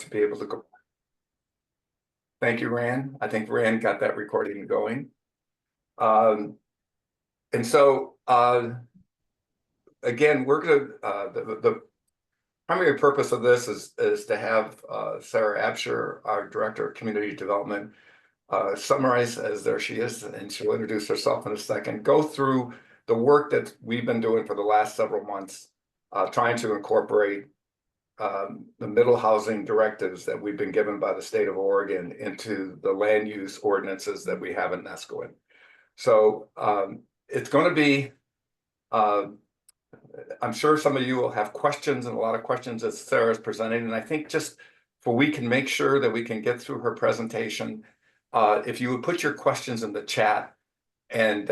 to be able to go. Thank you, Rand. I think Rand got that recording going. And so, again, we're going to, the primary purpose of this is to have Sarah Absher, our Director of Community Development, summarize, as there she is, and she'll introduce herself in a second, go through the work that we've been doing for the last several months, trying to incorporate the middle housing directives that we've been given by the state of Oregon into the land use ordinances that we have in Neskowin. So it's going to be, I'm sure some of you will have questions, and a lot of questions as Sarah's presenting. And I think just we can make sure that we can get through her presentation, if you would put your questions in the chat, and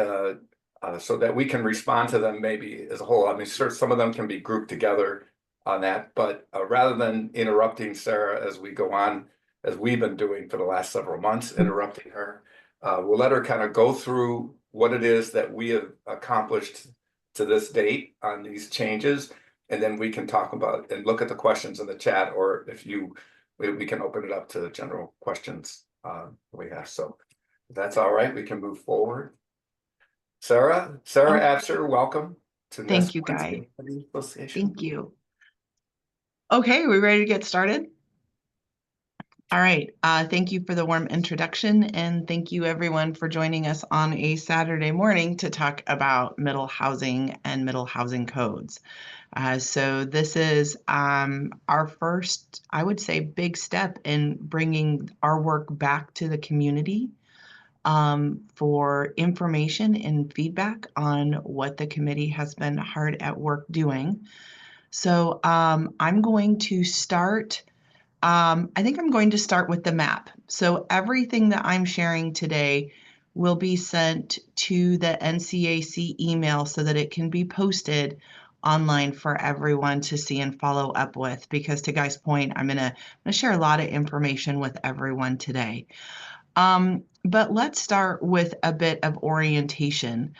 so that we can respond to them maybe as a whole. I mean, sure, some of them can be grouped together on that, but rather than interrupting Sarah as we go on, as we've been doing for the last several months, interrupting her, we'll let her kind of go through what it is that we have accomplished to this date on these changes, and then we can talk about and look at the questions in the chat, or if we can open it up to general questions we have. So if that's all right, we can move forward. Sarah Absher, welcome to Thank you, Guy. Thank you. Okay, are we ready to get started? All right, thank you for the warm introduction, and thank you everyone for joining us on a Saturday morning to talk about middle housing and middle housing codes. So this is our first, I would say, big step in bringing our work back to the community for information and feedback on what the committee has been hard at work doing. So I'm going to start, I think I'm going to start with the map. So everything that I'm sharing today will be sent to the NCAC email so that it can be posted online for everyone to see and follow up with, because to Guy's point, I'm gonna share a lot of information with everyone today. But let's start with a bit of orientation.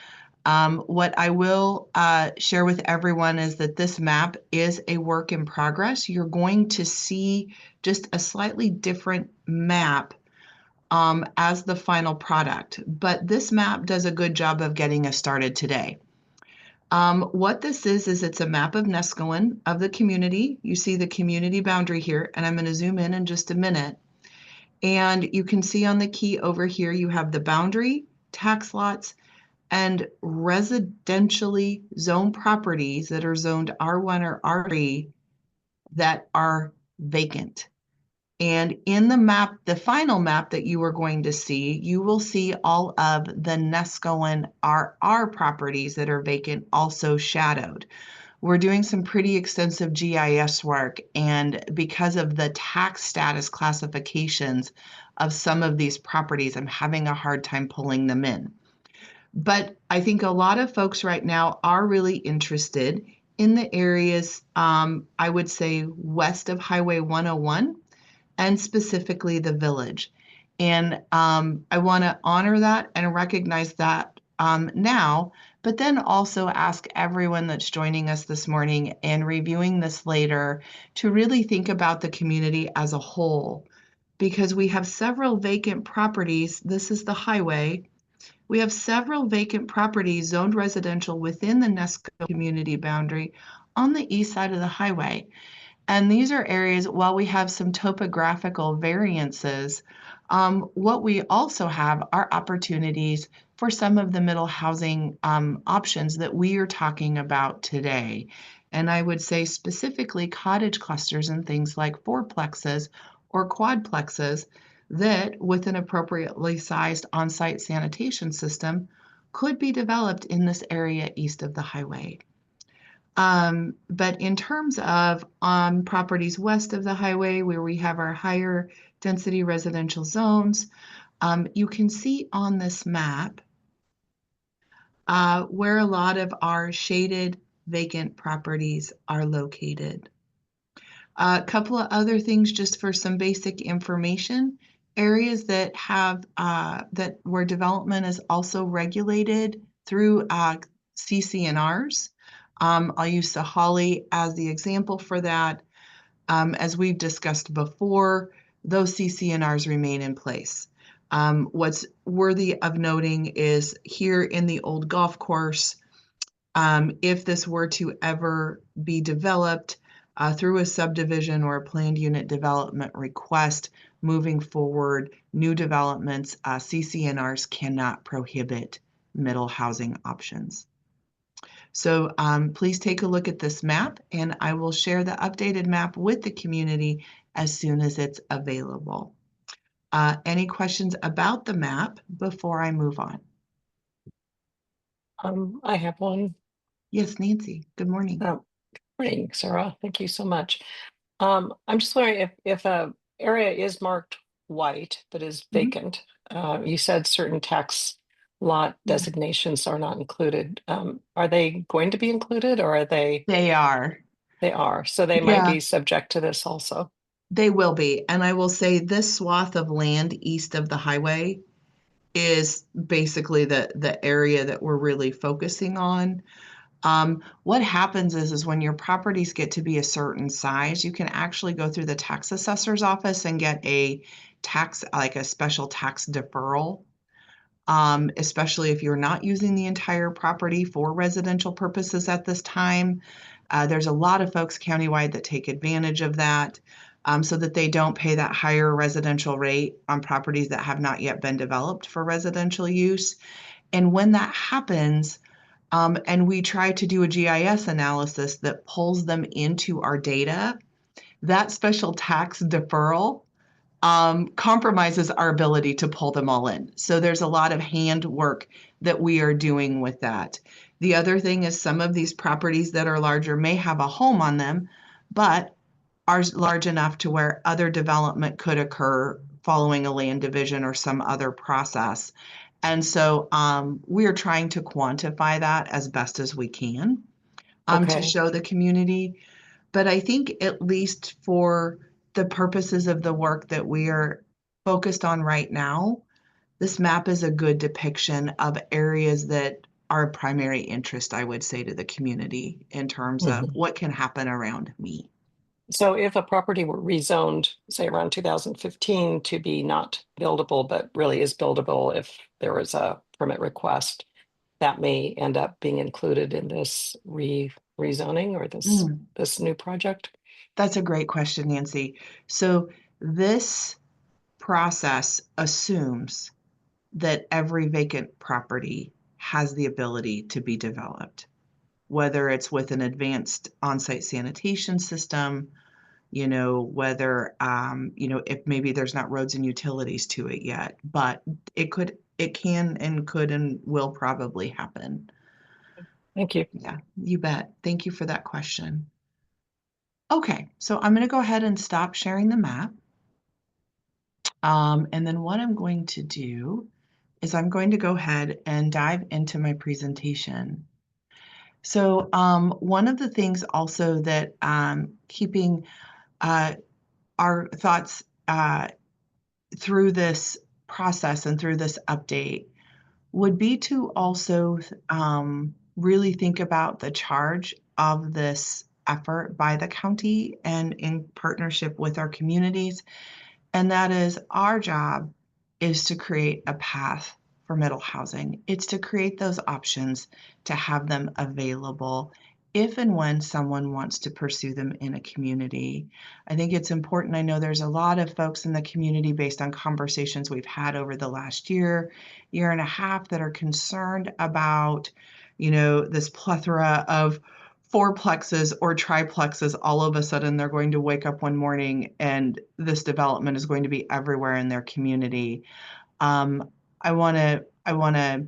What I will share with everyone is that this map is a work in progress. You're going to see just a slightly different map as the final product, but this map does a good job of getting us started today. What this is it's a map of Neskowin, of the community. You see the community boundary here, and I'm going to zoom in just a minute. And you can see on the key over here, you have the boundary, tax lots, and residentially zoned properties that are zoned R1 or R3 that are vacant. And in the map, the final map that you are going to see, you will see all of the Neskowin RR properties that are vacant also shadowed. We're doing some pretty extensive GIS work, and because of the tax status classifications of some of these properties, I'm having a hard time pulling them in. But I think a lot of folks right now are really interested in the areas, I would say, west of Highway 101, and specifically the village. And I want to honor that and recognize that now, but then also ask everyone that's joining us this morning and reviewing this later to really think about the community as a whole, because we have several vacant properties. This is the highway. We have several vacant properties zoned residential within the Neskowin community boundary on the east side of the highway. And these are areas, while we have some topographical variances, what we also have are opportunities for some of the middle housing options that we are talking about today. And I would say specifically cottage clusters and things like fourplexes or quadplexes that, with an appropriately sized on-site sanitation system, could be developed in this area east of the highway. But in terms of properties west of the highway, where we have our higher density residential zones, you can see on this map where a lot of our shaded vacant properties are located. A couple of other things just for some basic information. Areas that have where development is also regulated through CC&Rs. I'll use Sahalee as the example for that. As we've discussed before, those CCNRs remain in place. What's worthy of noting is here in the old golf course, if this were to ever be developed through a subdivision or a planned unit development request, moving forward, new developments, CCNRs cannot prohibit middle housing options. So please take a look at this map, and I will share the updated map with the community as soon as it's available. Any questions about the map before I move on? I have one. Yes, Nancy, good morning. Good morning, Sarah. Thank you so much. I'm just wondering if a area is marked white but is vacant. You said certain tax lot designations are not included. Are they going to be included, or are they? They are. They are. So they might be subject to this also. They will be. And I will say this swath of land east of the highway is basically the area that we're really focusing on. What happens is when your properties get to be a certain size, you can actually go through the tax assessor's office and get a tax, like a special tax deferral, especially if you're not using the entire property for residential purposes at this time. There's a lot of folks countywide that take advantage of that, so that they don't pay that higher residential rate on properties that have not yet been developed for residential use. And when that happens, and we try to do a GIS analysis that pulls them into our data, that special tax deferral compromises our ability to pull them all in. So there's a lot of handwork that we are doing with that. The other thing is some of these properties that are larger may have a home on them, but are large enough to where other development could occur following a land division or some other process. And so we are trying to quantify that as best as we can to show the community. But I think at least for the purposes of the work that we are focused on right now, this map is a good depiction of areas that are of primary interest, I would say, to the community in terms of what can happen around me. So if a property were rezoned, say around 2015, to be not buildable, but really is buildable if there was a permit request, that may end up being included in this rezoning or this new project? That's a great question, Nancy. So this process assumes that every vacant property has the ability to be developed, whether it's with an advanced on-site sanitation system, whether, if maybe there's not roads and utilities to it yet, but it can and could and will probably happen. Thank you. Yeah, you bet. Thank you for that question. Okay, so I'm going to go ahead and stop sharing the map. And then what I'm going to do is I'm going to go ahead and dive into my presentation. So one of the things also that keeping our thoughts through this process and through this update would be to also really think about the charge of this effort by the county and in partnership with our communities. And that is our job is to create a path for middle housing. It's to create those options, to have them available if and when someone wants to pursue them in a community. I think it's important. I know there's a lot of folks in the community based on conversations we've had over the last year and a half that are concerned about, this plethora of fourplexes or triplexes. All of a sudden they're going to wake up one morning and this development is going to be everywhere in their community. I want to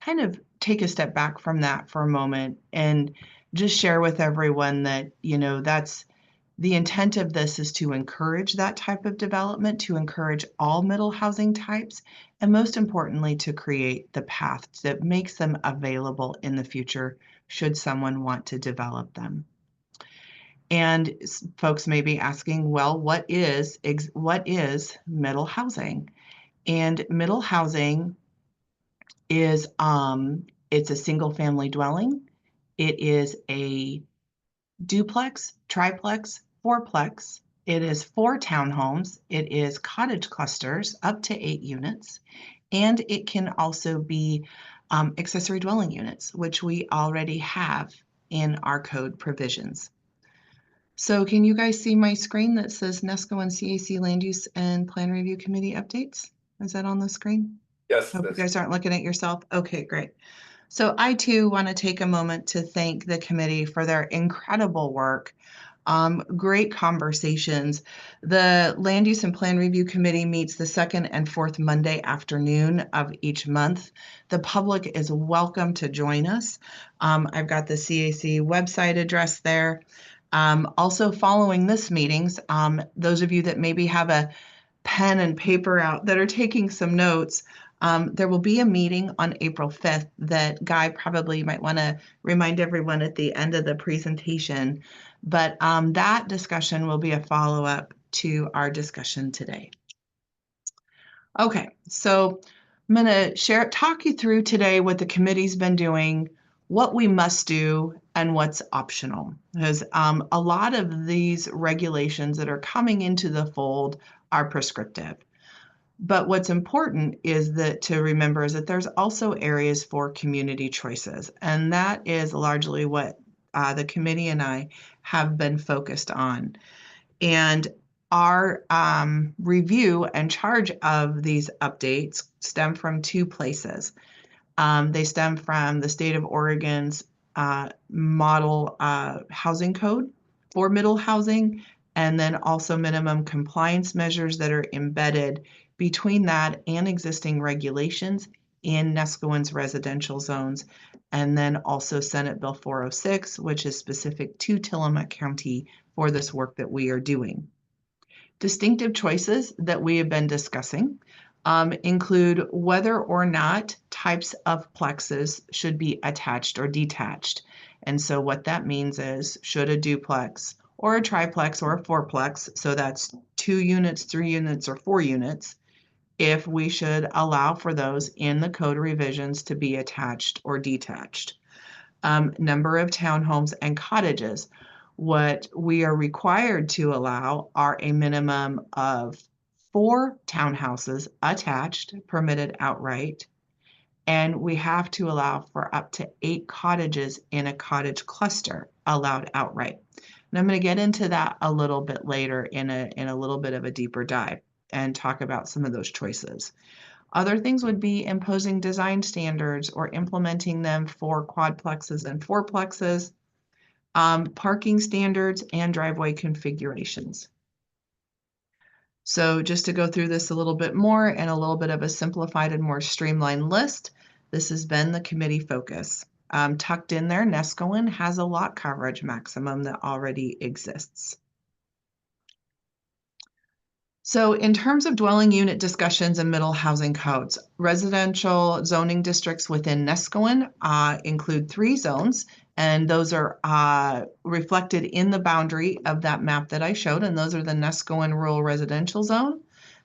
kind of take a step back from that for a moment and just share with everyone that, that's the intent of this is to encourage that type of development, to encourage all middle housing types, and most importantly, to create the path that makes them available in the future should someone want to develop them. And folks may be asking, well, what is middle housing? And middle housing is it's a single family dwelling. It is a duplex, triplex, fourplex, it is 4 townhomes, it is cottage clusters up to 8 units, and it can also be accessory dwelling units, which we already have in our code provisions. So can you guys see my screen that says Neskowin CAC Land Use and Plan Review Committee updates? Is that on the screen? Yes. Hope you guys aren't looking at yourself. Okay, great. So I too want to take a moment to thank the committee for their incredible work. Great conversations. The Land Use and Plan Review Committee meets the second and fourth Monday afternoon of each month. The public is welcome to join us. I've got the CAC website address there. Also following this meetings, those of you that maybe have a pen and paper out that are taking some notes, there will be a meeting on April 5th that Guy probably might want to remind everyone at the end of the presentation, but that discussion will be a follow-up to our discussion today. Okay, so I'm going to talk you through today what the committee's been doing, what we must do, and what's optional. Because a lot of these regulations that are coming into the fold are prescriptive. But what's important is that to remember is that there's also areas for community choices, and that is largely what the committee and I have been focused on. And our review and charge of these updates stem from 2 places. They stem from the state of Oregon's model housing code for middle housing, and then also minimum compliance measures that are embedded between that and existing regulations in Neskowin's residential zones, and then also Senate Bill 406, which is specific to Tillamook County for this work that we are doing. Distinctive choices that we have been discussing include whether or not types of plexes should be attached or detached. And so what that means is, should a duplex or a triplex or a fourplex, so that's 2 units, 3 units, or 4 units, if we should allow for those in the code revisions to be attached or detached. Number of townhomes and cottages. What we are required to allow are a minimum of 4 townhouses attached, permitted outright, and we have to allow for up to 8 cottages in a cottage cluster allowed outright. And I'm going to get into that a little bit later in a little bit of a deeper dive and talk about some of those choices. Other things would be imposing design standards or implementing them for quadplexes and fourplexes, parking standards, and driveway configurations. So just to go through this a little bit more and a little bit of a simplified and more streamlined list, this has been the committee focus. Tucked in there, Neskowin has a lot coverage maximum that already exists. So in terms of dwelling unit discussions and middle housing codes, residential zoning districts within Neskowin include 3 zones, and those are reflected in the boundary of that map that I showed, and those are the Neskowin Rural Residential Zone,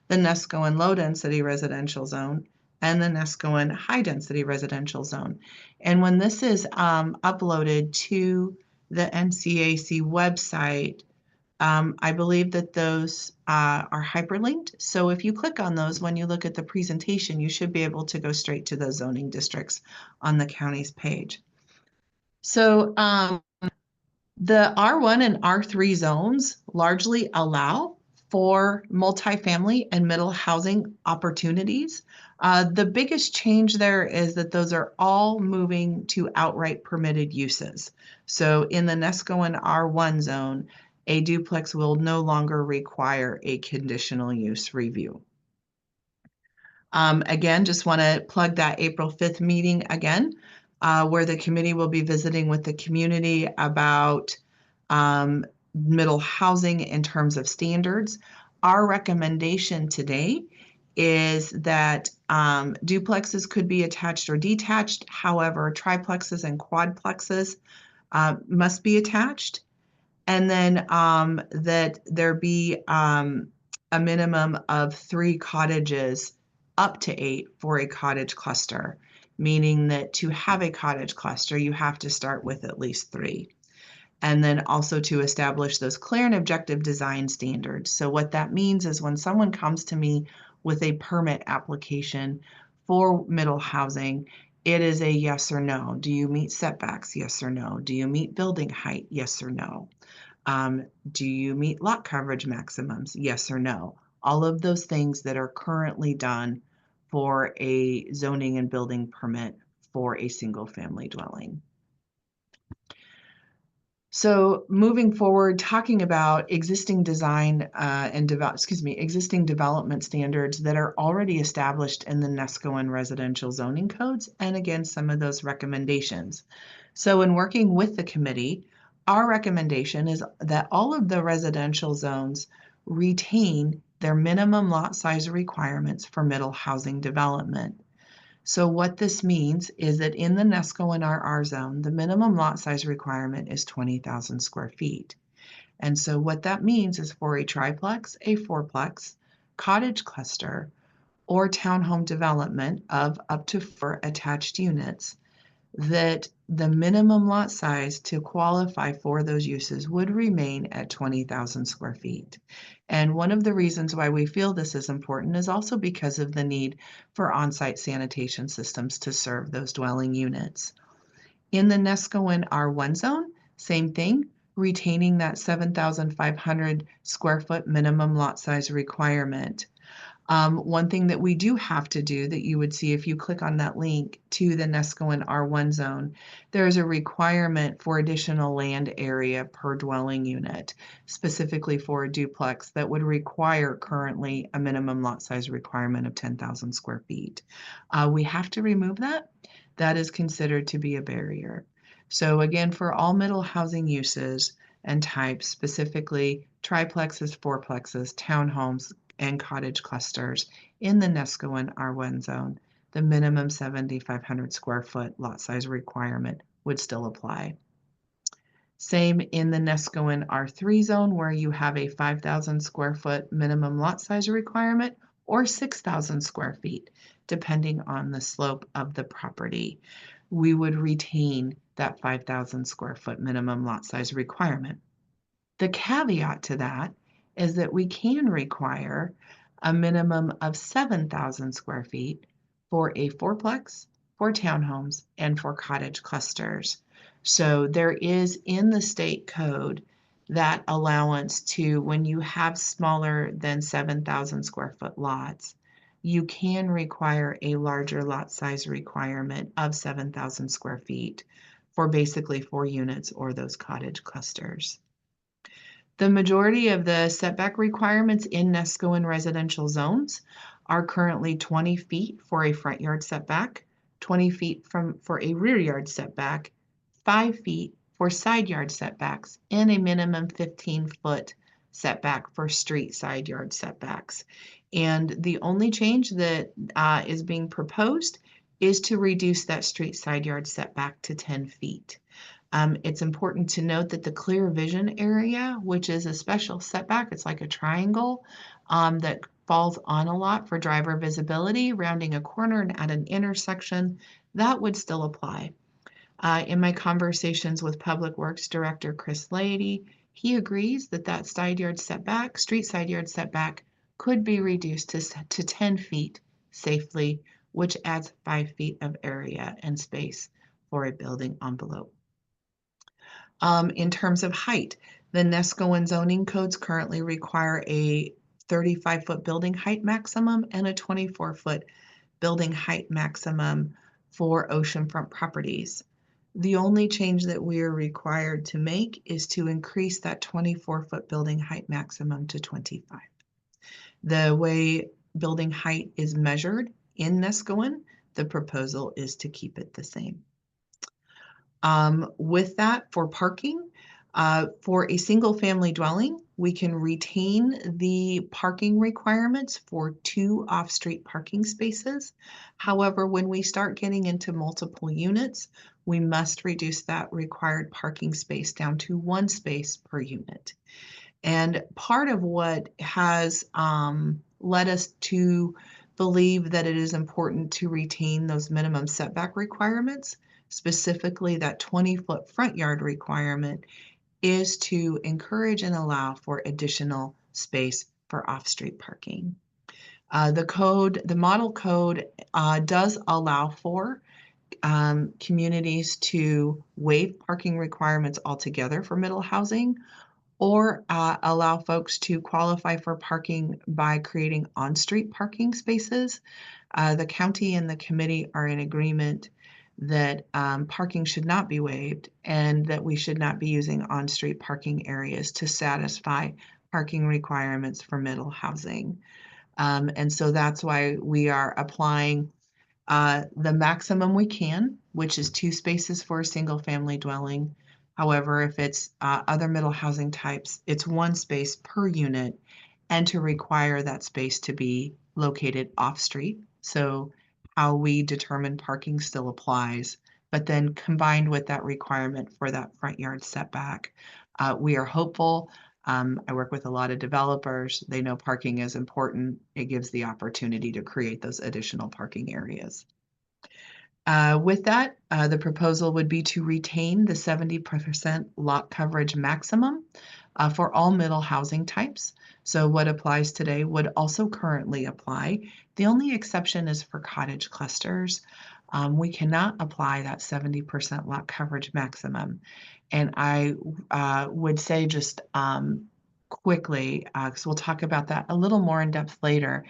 the Neskowin Low Density Residential Zone, and the Neskowin High Density Residential Zone. And when this is uploaded to the NCAC website, I believe that those are hyperlinked. So if you click on those, when you look at the presentation, you should be able to go straight to those zoning districts on the county's page. So the R1 and R3 zones largely allow for multifamily and middle housing opportunities. The biggest change there is that those are all moving to outright permitted uses. So in the Neskowin R1 zone, a duplex will no longer require a conditional use review. Again, just want to plug that April 5th meeting again, where the committee will be visiting with the community about middle housing in terms of standards. Our recommendation today is that duplexes could be attached or detached. However, triplexes and quadplexes must be attached. And then that there be a minimum of 3 cottages up to 8 for a cottage cluster, meaning that to have a cottage cluster, you have to start with at least 3. And then also to establish those clear and objective design standards. So what that means is when someone comes to me with a permit application for middle housing, it is a yes or no. Do you meet setbacks? Yes or no. Do you meet building height? Yes or no. Do you meet lot coverage maximums? Yes or no. All of those things that are currently done for a zoning and building permit for a single family dwelling. So moving forward, talking about existing design existing development standards that are already established in the Neskowin residential zoning codes, and again, some of those recommendations. So in working with the committee, our recommendation is that all of the residential zones retain their minimum lot size requirements for middle housing development. So what this means is that in the Neskowin RR zone, the minimum lot size requirement is 20,000 square feet. And so what that means is for a triplex, a fourplex, cottage cluster, or townhome development of up to 4 attached units, that the minimum lot size to qualify for those uses would remain at 20,000 square feet. And one of the reasons why we feel this is important is also because of the need for on-site sanitation systems to serve those dwelling units. In the Neskowin R1 zone, same thing, retaining that 7,500 square foot minimum lot size requirement. One thing that we do have to do that you would see if you click on that link to the Neskowin R1 zone, there's a requirement for additional land area per dwelling unit, specifically for a duplex that would require currently a minimum lot size requirement of 10,000 square feet. We have to remove that. That is considered to be a barrier. So again, for all middle housing uses and types, specifically triplexes, fourplexes, townhomes, and cottage clusters in the Neskowin R1 zone, the minimum 7,500 square foot lot size requirement would still apply. Same in the Neskowin R3 zone, where you have a 5,000 square foot minimum lot size requirement or 6,000 square feet, depending on the slope of the property. We would retain that 5,000 square foot minimum lot size requirement. The caveat to that is that we can require a minimum of 7,000 square feet for a fourplex, for townhomes, and for cottage clusters. So there is in the state code that allowance to when you have smaller than 7,000 square foot lots, you can require a larger lot size requirement of 7,000 square feet for basically 4 units or those cottage clusters. The majority of the setback requirements in Neskowin residential zones are currently 20 feet for a front yard setback, 20 feet for a rear yard setback, 5 feet for side yard setbacks, and a minimum 15-foot setback for street side yard setbacks. And the only change that is being proposed is to reduce that street side yard setback to 10 feet. It's important to note that the clear vision area, which is a special setback, it's like a triangle that falls on a lot for driver visibility, rounding a corner and at an intersection, that would still apply. In my conversations with Public Works Director Chris Leidy, he agrees that that side yard setback, street side yard setback, could be reduced to 10 feet safely, which adds 5 feet of area and space for a building envelope. In terms of height, the Neskowin zoning codes currently require a 35-foot building height maximum and a 24-foot building height maximum for oceanfront properties. The only change that we are required to make is to increase that 24-foot building height maximum to 25. The way building height is measured in Neskowin, the proposal is to keep it the same. With that, for parking, for a single family dwelling, we can retain the parking requirements for 2 off-street parking spaces. However, when we start getting into multiple units, we must reduce that required parking space down to 1 space per unit. And part of what has led us to believe that it is important to retain those minimum setback requirements, specifically that 20-foot front yard requirement, is to encourage and allow for additional space for off-street parking. The model code does allow for communities to waive parking requirements altogether for middle housing, or allow folks to qualify for parking by creating on-street parking spaces. The county and the committee are in agreement that parking should not be waived and that we should not be using on-street parking areas to satisfy parking requirements for middle housing. And so that's why we are applying the maximum we can, which is 2 spaces for a single family dwelling. However, if it's other middle housing types, it's 1 space per unit, and to require that space to be located off-street. So how we determine parking still applies, but then combined with that requirement for that front yard setback, we are hopeful. I work with a lot of developers. They know parking is important. It gives the opportunity to create those additional parking areas. With that, the proposal would be to retain the 70% lot coverage maximum for all middle housing types. So what applies today would also currently apply. The only exception is for cottage clusters. We cannot apply that 70% lot coverage maximum. And I would say just quickly, because we'll talk about that a little more in depth later,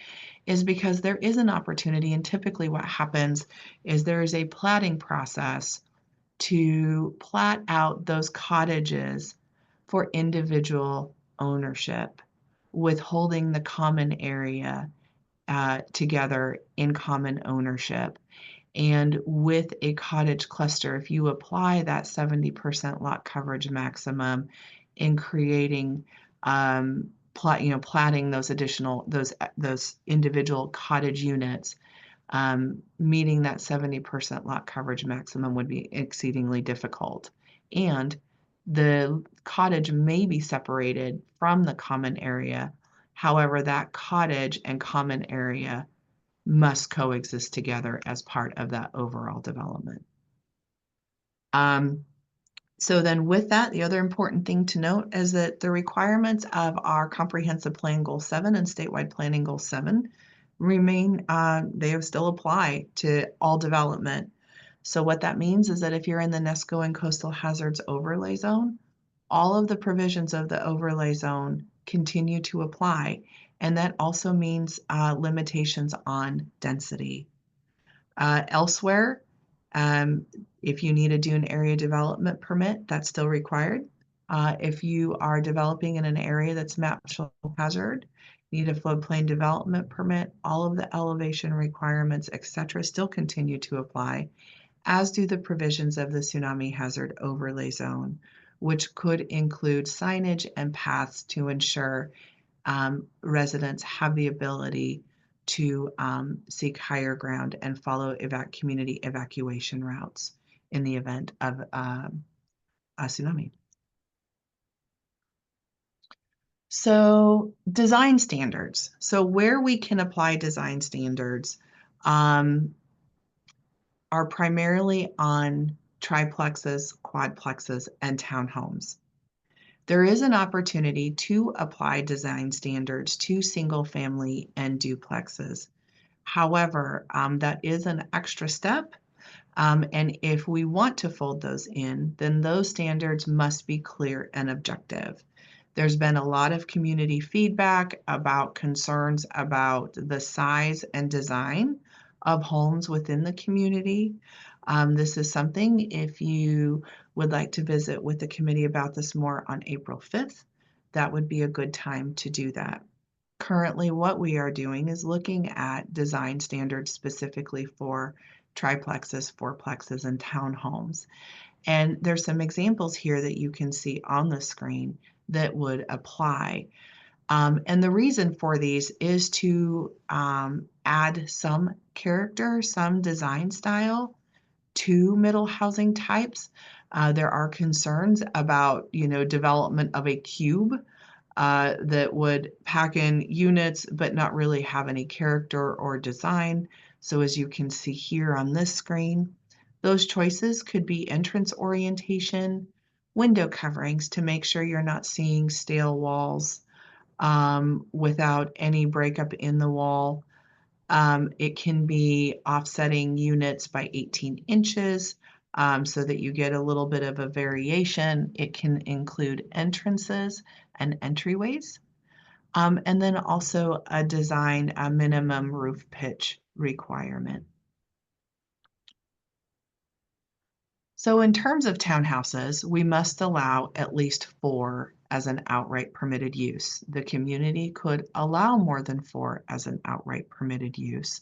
is because there is an opportunity, and typically what happens is there is a platting process to plat out those cottages for individual ownership, withholding the common area together in common ownership. And with a cottage cluster, if you apply that 70% lot coverage maximum in creating, platting those additional, those individual cottage units, meeting that 70% lot coverage maximum would be exceedingly difficult. And the cottage may be separated from the common area. However, that cottage and common area must coexist together as part of that overall development. So then with that, the other important thing to note is that the requirements of our Comprehensive Plan Goal 7 and Statewide Planning Goal 7 remain, they still apply to all development. So what that means is that if you're in the Neskowin Coastal Hazards Overlay Zone, all of the provisions of the overlay zone continue to apply. And that also means limitations on density. Elsewhere, if you need a dune area development permit, that's still required. If you are developing in an area that's mapped hazard, you need a floodplain development permit, all of the elevation requirements, etc., still continue to apply, as do the provisions of the Tsunami Hazard Overlay Zone, which could include signage and paths to ensure residents have the ability to seek higher ground and follow community evacuation routes in the event of a tsunami. So design standards. So where we can apply design standards are primarily on triplexes, quadplexes, and townhomes. There is an opportunity to apply design standards to single family and duplexes. However, that is an extra step. And if we want to fold those in, then those standards must be clear and objective. There's been a lot of community feedback about concerns about the size and design of homes within the community. This is something, if you would like to visit with the committee about this more on April 5th, that would be a good time to do that. Currently, what we are doing is looking at design standards specifically for triplexes, fourplexes, and townhomes. And there's some examples here that you can see on the screen that would apply. And the reason for these is to add some character, some design style to middle housing types. There are concerns about, development of a cube that would pack in units but not really have any character or design. So as you can see here on this screen, those choices could be entrance orientation, window coverings to make sure you're not seeing stale walls without any breakup in the wall. It can be offsetting units by 18 inches so that you get a little bit of a variation. It can include entrances and entryways. And then also a minimum roof pitch requirement. So in terms of townhouses, we must allow at least 4 as an outright permitted use. The community could allow more than 4 as an outright permitted use.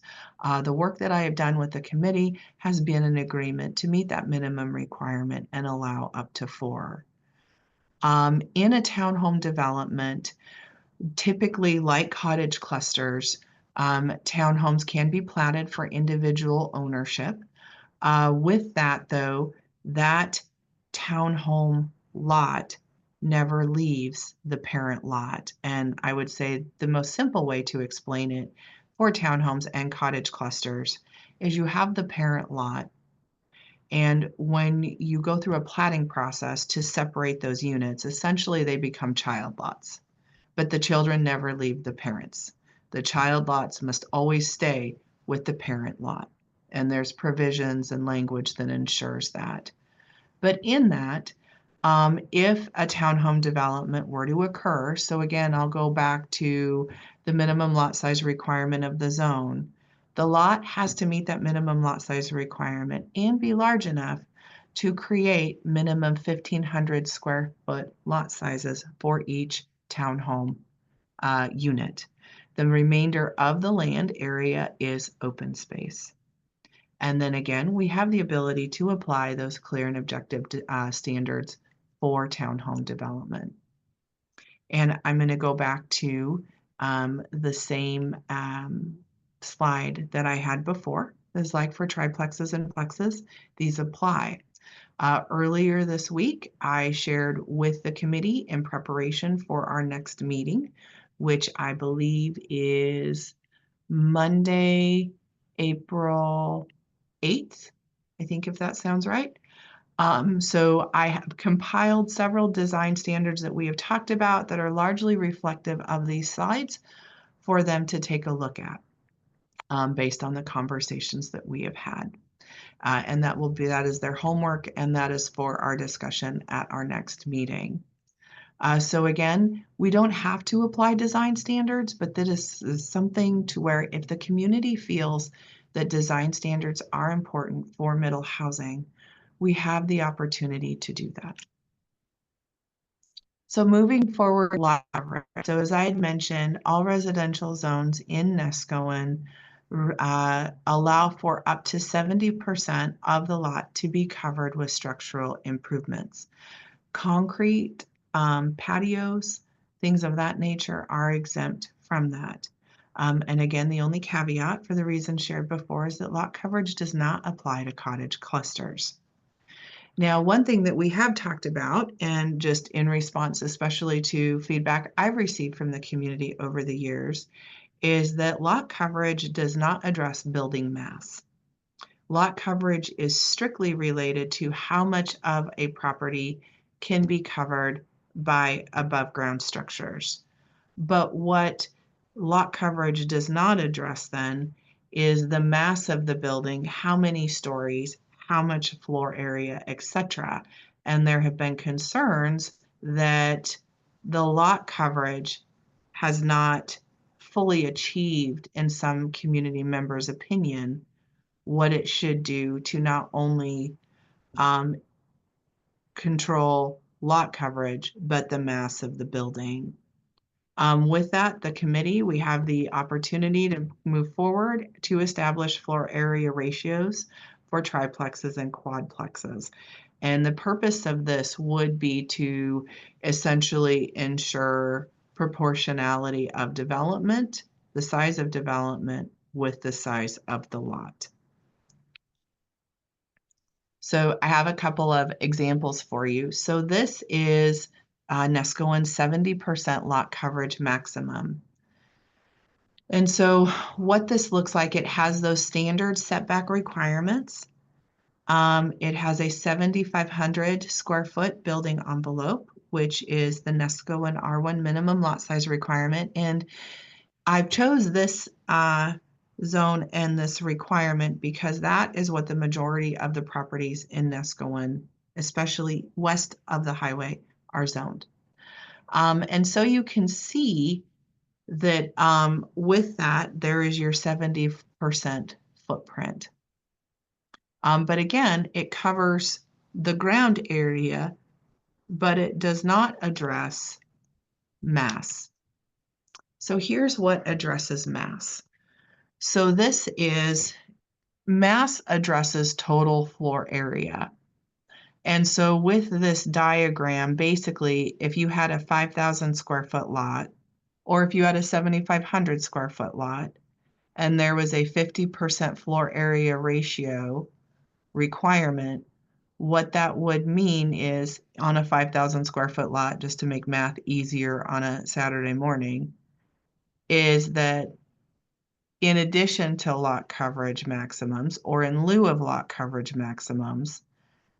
The work that I have done with the committee has been an agreement to meet that minimum requirement and allow up to 4. In a townhome development, typically like cottage clusters, townhomes can be platted for individual ownership. With that, though, that townhome lot never leaves the parent lot. And I would say the most simple way to explain it for townhomes and cottage clusters is you have the parent lot. And when you go through a platting process to separate those units, essentially they become child lots. But the children never leave the parents. The child lots must always stay with the parent lot. And there's provisions and language that ensures that. But in that, if a townhome development were to occur, so again, I'll go back to the minimum lot size requirement of the zone. The lot has to meet that minimum lot size requirement and be large enough to create minimum 1,500 square foot lot sizes for each townhome unit. The remainder of the land area is open space. And then again, we have the ability to apply those clear and objective standards for townhome development. And I'm going to go back to the same slide that I had before. It's like for triplexes and plexes, these apply. Earlier this week, I shared with the committee in preparation for our next meeting, which I believe is Monday, April 8th, I think, if that sounds right. So I have compiled several design standards that we have talked about that are largely reflective of these slides for them to take a look at based on the conversations that we have had. And that is their homework, and that is for our discussion at our next meeting. So again, we don't have to apply design standards, but that is something to where if the community feels that design standards are important for middle housing, we have the opportunity to do that. So moving forward, lot coverage. So as I had mentioned, all residential zones in Neskowin allow for up to 70% of the lot to be covered with structural improvements. Concrete, patios, things of that nature are exempt from that. And again, the only caveat for the reason shared before is that lot coverage does not apply to cottage clusters. Now, one thing that we have talked about, and just in response especially to feedback I've received from the community over the years, is that lot coverage does not address building mass. Lot coverage is strictly related to how much of a property can be covered by above ground structures. But what lot coverage does not address then is the mass of the building, how many stories, how much floor area, etc. And there have been concerns that the lot coverage has not fully achieved, in some community members' opinion, what it should do to not only control lot coverage, but the mass of the building. With that, the committee, we have the opportunity to move forward to establish floor area ratios for triplexes and quadplexes. And the purpose of this would be to essentially ensure proportionality of development, the size of development with the size of the lot. So I have a couple of examples for you. So this is Neskowin's 70% lot coverage maximum. And so what this looks like, it has those standard setback requirements. It has a 7,500 square foot building envelope, which is the Neskowin R1 minimum lot size requirement. And I chose this zone and this requirement because that is what the majority of the properties in Neskowin, especially west of the highway, are zoned. And so you can see that with that, there is your 70% footprint. But again, it covers the ground area, but it does not address mass. So here's what addresses mass. So this is mass addresses total floor area. And so with this diagram, basically, if you had a 5,000 square foot lot, or if you had a 7,500 square foot lot, and there was a 50% floor area ratio requirement, what that would mean is on a 5,000 square foot lot, just to make math easier on a Saturday morning, is that in addition to lot coverage maximums, or in lieu of lot coverage maximums,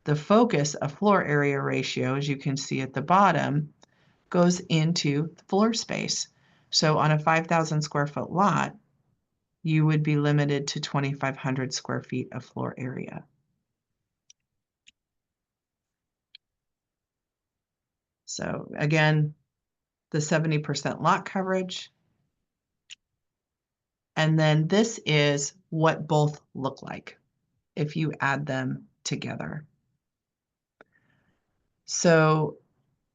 the focus of floor area ratio, as you can see at the bottom, goes into floor space. So on a 5,000 square foot lot, you would be limited to 2,500 square feet of floor area. So again, the 70% lot coverage. And then this is what both look like if you add them together. So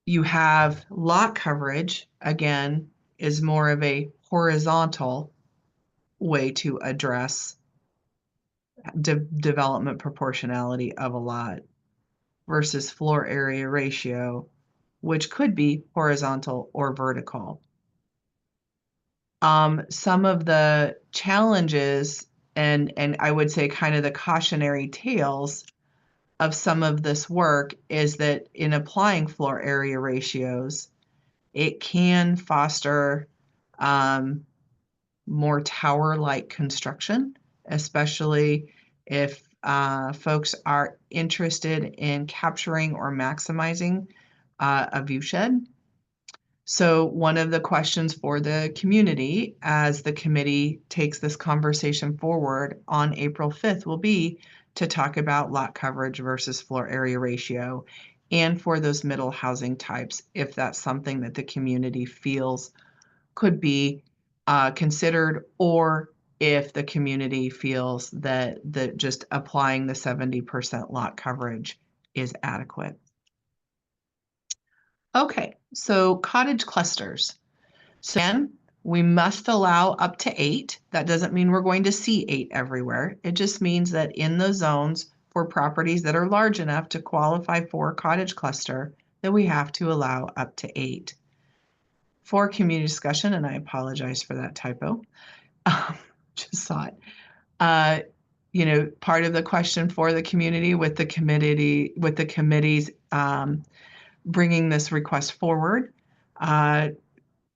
you have lot coverage, again, is more of a horizontal way to address development proportionality of a lot versus floor area ratio, which could be horizontal or vertical. Some of the challenges and I would say kind of the cautionary tales of some of this work is that in applying floor area ratios, it can foster more tower-like construction, especially if folks are interested in capturing or maximizing a view shed. So one of the questions for the community as the committee takes this conversation forward on April 5th will be to talk about lot coverage versus floor area ratio, and for those middle housing types, if that's something that the community feels could be considered, or if the community feels that just applying the 70% lot coverage is adequate. Okay, so cottage clusters. So again, we must allow up to 8. That doesn't mean we're going to see 8 everywhere. It just means that in the zones for properties that are large enough to qualify for a cottage cluster, that we have to allow up to 8. For community discussion, and I apologize for that typo, just saw it. You know, part of the question for the community with the committees bringing this request forward,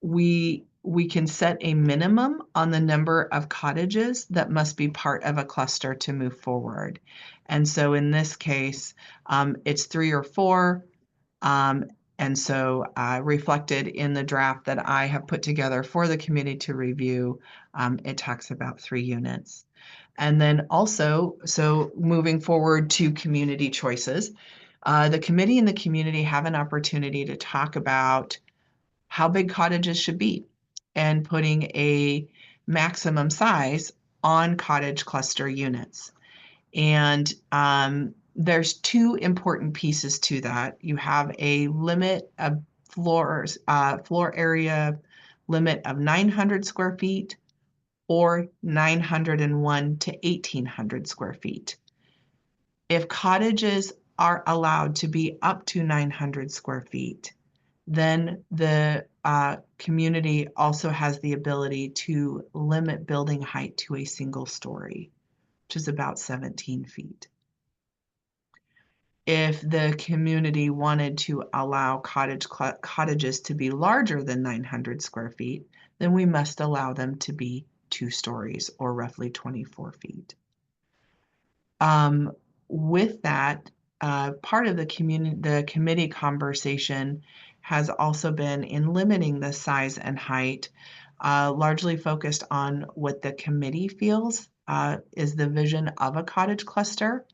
we can set a minimum on the number of cottages that must be part of a cluster to move forward. And so in this case, it's 3 or 4. And so reflected in the draft that I have put together for the committee to review, it talks about 3 units. And then also, so moving forward to community choices, the committee and the community have an opportunity to talk about how big cottages should be and putting a maximum size on cottage cluster units. And there's 2 important pieces to that. You have a limit of floor area limit of 900 square feet or 901 to 1,800 square feet. If cottages are allowed to be up to 900 square feet, then the community also has the ability to limit building height to a single story, which is about 17 feet. If the community wanted to allow cottages to be larger than 900 square feet, then we must allow them to be 2 stories or roughly 24 feet. with that, part of the committee conversation has also been in limiting the size and height, largely focused on what the committee feels is the vision of a cottage cluster.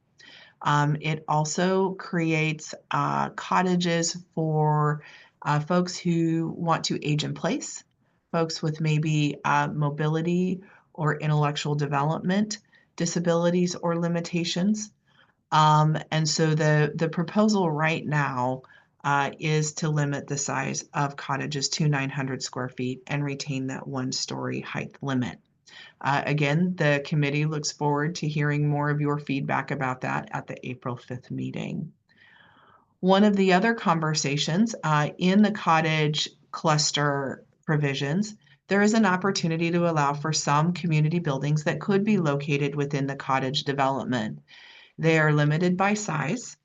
It also creates cottages for folks who want to age in place, folks with maybe mobility or intellectual development disabilities or limitations. And so the proposal right now is to limit the size of cottages to 900 square feet and retain that 1-story height limit. Again, the committee looks forward to hearing more of your feedback about that at the April 5th meeting. One of the other conversations in the cottage cluster provisions, there is an opportunity to allow for some community buildings that could be located within the cottage development. They are limited by size,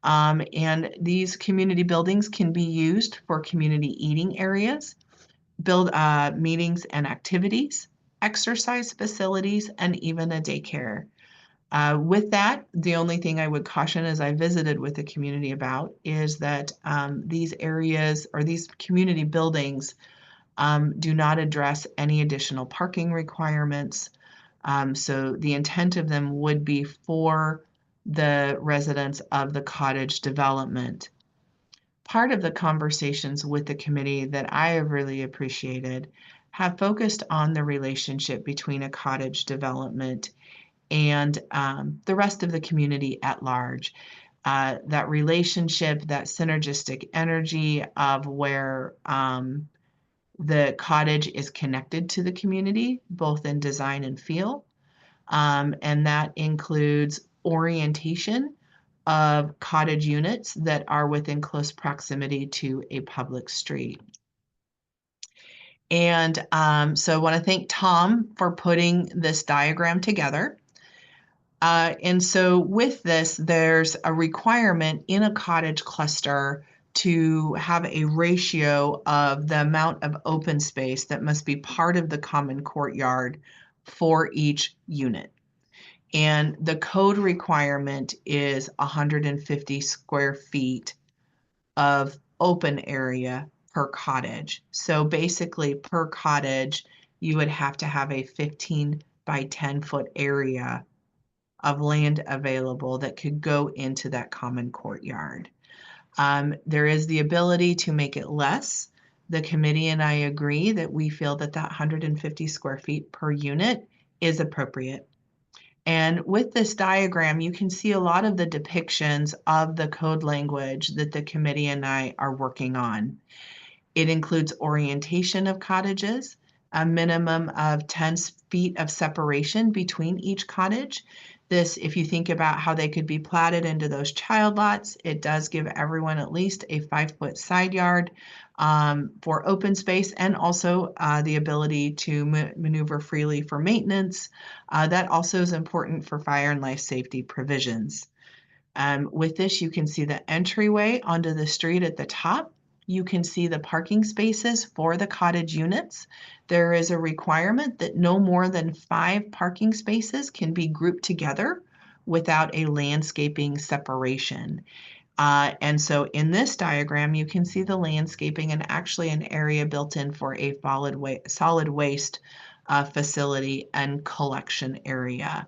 and these community buildings can be used for community eating areas, meetings and activities, exercise facilities, and even a daycare. With that, the only thing I would caution as I visited with the community about is that these areas or these community buildings do not address any additional parking requirements. So the intent of them would be for the residents of the cottage development. Part of the conversations with the committee that I have really appreciated have focused on the relationship between a cottage development and the rest of the community at large. That relationship, that synergistic energy of where the cottage is connected to the community, both in design and feel. And that includes orientation of cottage units that are within close proximity to a public street. And so I want to thank Tom for putting this diagram together. And so with this, there's a requirement in a cottage cluster to have a ratio of the amount of open space that must be part of the common courtyard for each unit. And the code requirement is 150 square feet of open area per cottage. So basically per cottage, you would have to have a 15 by 10 foot area of land available that could go into that common courtyard. There is the ability to make it less. The committee and I agree that we feel that that 150 square feet per unit is appropriate. And with this diagram, you can see a lot of the depictions of the code language that the committee and I are working on. It includes orientation of cottages, a minimum of 10 feet of separation between each cottage. This, if you think about how they could be platted into those child lots, it does give everyone at least a 5-foot side yard for open space, and also the ability to maneuver freely for maintenance. That also is important for fire and life safety provisions. With this, you can see the entryway onto the street at the top. You can see the parking spaces for the cottage units. There is a requirement that no more than 5 parking spaces can be grouped together without a landscaping separation. And so in this diagram, you can see the landscaping and actually an area built in for a solid waste facility and collection area.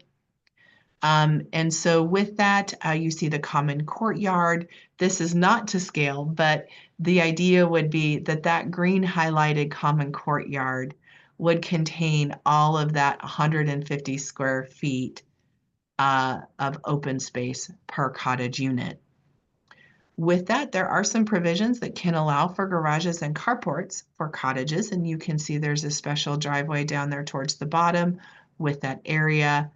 And so with that, you see the common courtyard. This is not to scale, but the idea would be that that green highlighted common courtyard would contain all of that 150 square feet of open space per cottage unit. With that, there are some provisions that can allow for garages and carports for cottages, and you can see there's a special driveway down there towards the bottom with that area.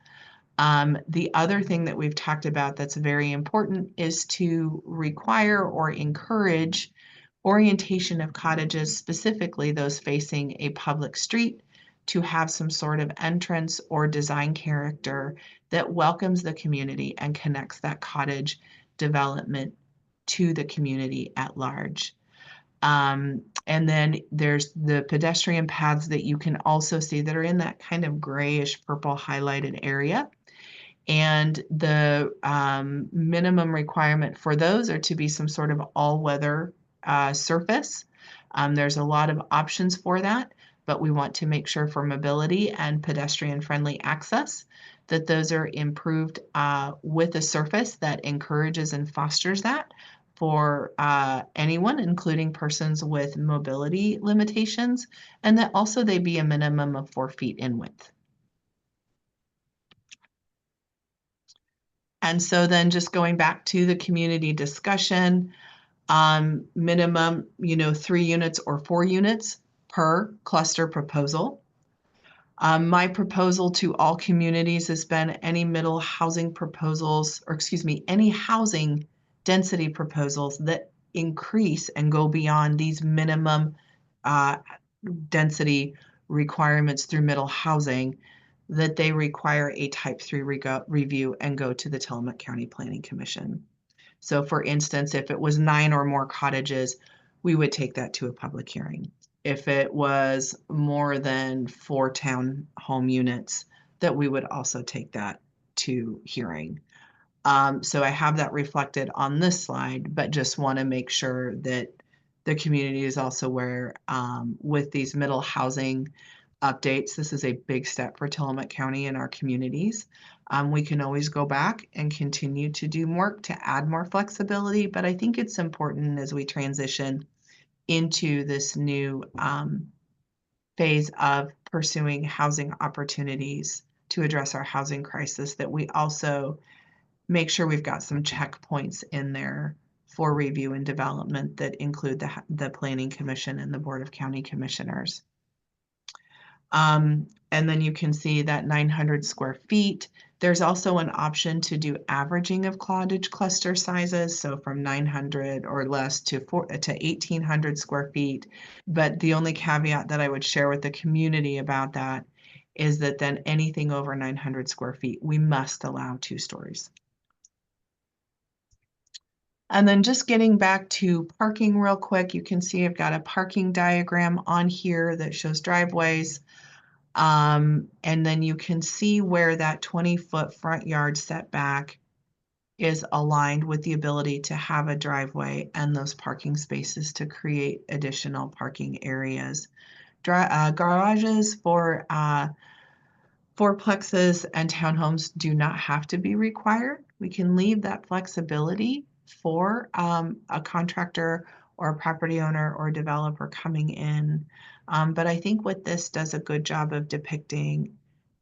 The other thing that we've talked about that's very important is to require or encourage orientation of cottages, specifically those facing a public street, to have some sort of entrance or design character that welcomes the community and connects that cottage development to the community at large. And then there's the pedestrian paths that you can also see that are in that kind of grayish purple highlighted area. And the minimum requirement for those are to be some sort of all-weather surface. There's a lot of options for that, but we want to make sure for mobility and pedestrian-friendly access that those are improved with a surface that encourages and fosters that for anyone, including persons with mobility limitations, and that also they be a minimum of 4 feet in width. And so then just going back to the community discussion, minimum, 3 units or 4 units per cluster proposal. My proposal to all communities has been any middle housing proposals, or excuse me, any housing density proposals that increase and go beyond these minimum density requirements through middle housing, that they require a type 3 review and go to the Tillamook County Planning Commission. So for instance, if it was 9 or more cottages, we would take that to a public hearing. If it was more than 4 townhome units, that we would also take that to hearing. So I have that reflected on this slide, but just want to make sure that the community is also aware with these middle housing updates. This is a big step for Tillamook County and our communities. We can always go back and continue to do work to add more flexibility, but I think it's important as we transition into this new phase of pursuing housing opportunities to address our housing crisis that we also make sure we've got some checkpoints in there for review and development that include the Planning Commission and the Board of County Commissioners. And then you can see that 900 square feet. There's also an option to do averaging of cottage cluster sizes, so from 900 or less to 1,800 square feet. But the only caveat that I would share with the community about that is that then anything over 900 square feet, we must allow 2 stories. And then just getting back to parking real quick, you can see I've got a parking diagram on here that shows driveways. And then you can see where that 20-foot front yard setback is aligned with the ability to have a driveway and those parking spaces to create additional parking areas. Garages for fourplexes and townhomes do not have to be required. We can leave that flexibility for a contractor or a property owner or developer coming in. But I think what this does a good job of depicting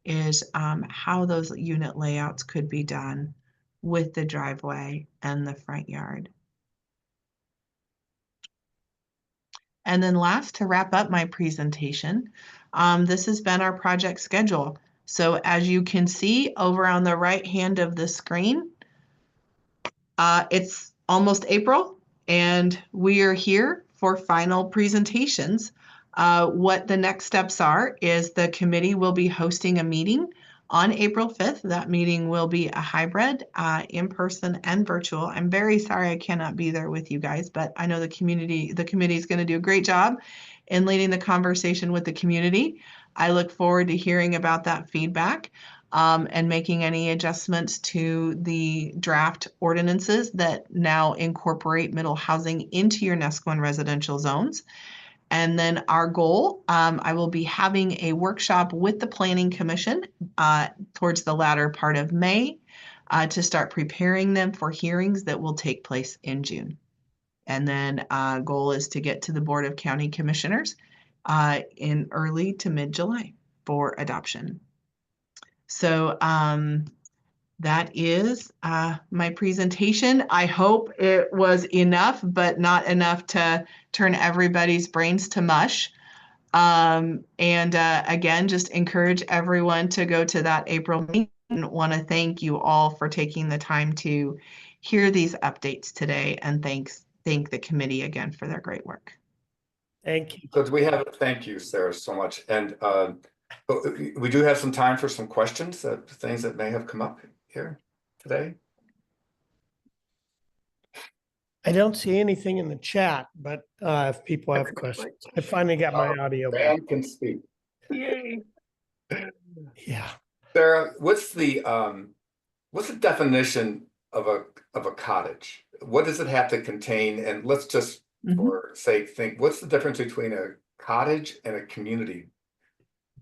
is how those unit layouts could be done with the driveway and the front yard. And then last, to wrap up my presentation, this has been our project schedule. So as you can see over on the right hand of the screen, it's almost April and we are here for final presentations. What the next steps are is the committee will be hosting a meeting on April 5th. That meeting will be a hybrid, in person and virtual. I'm very sorry I cannot be there with you guys, but I know the committee is going to do a great job in leading the conversation with the community. I look forward to hearing about that feedback and making any adjustments to the draft ordinances that now incorporate middle housing into your Neskowin residential zones. And then our goal, I will be having a workshop with the Planning Commission towards the latter part of May to start preparing them for hearings that will take place in June. And then goal is to get to the Board of County Commissioners in early to mid-July for adoption. So that is my presentation. I hope it was enough, but not enough to turn everybody's brains to mush. And again, just encourage everyone to go to that April meeting. Want to thank you all for taking the time to hear these updates today, and thank the committee again for their great work. Thank you. So we have, thank you, Sarah, so much. And we do have some time for some questions, things that may have come up here today. I don't see anything in the chat, but if people have questions, I finally got my audio back. Dan can speak. Yay. Yeah. Sarah, what's the what's the definition of a cottage? What does it have to contain? And let's just, for sake, think, what's the difference between a cottage and a community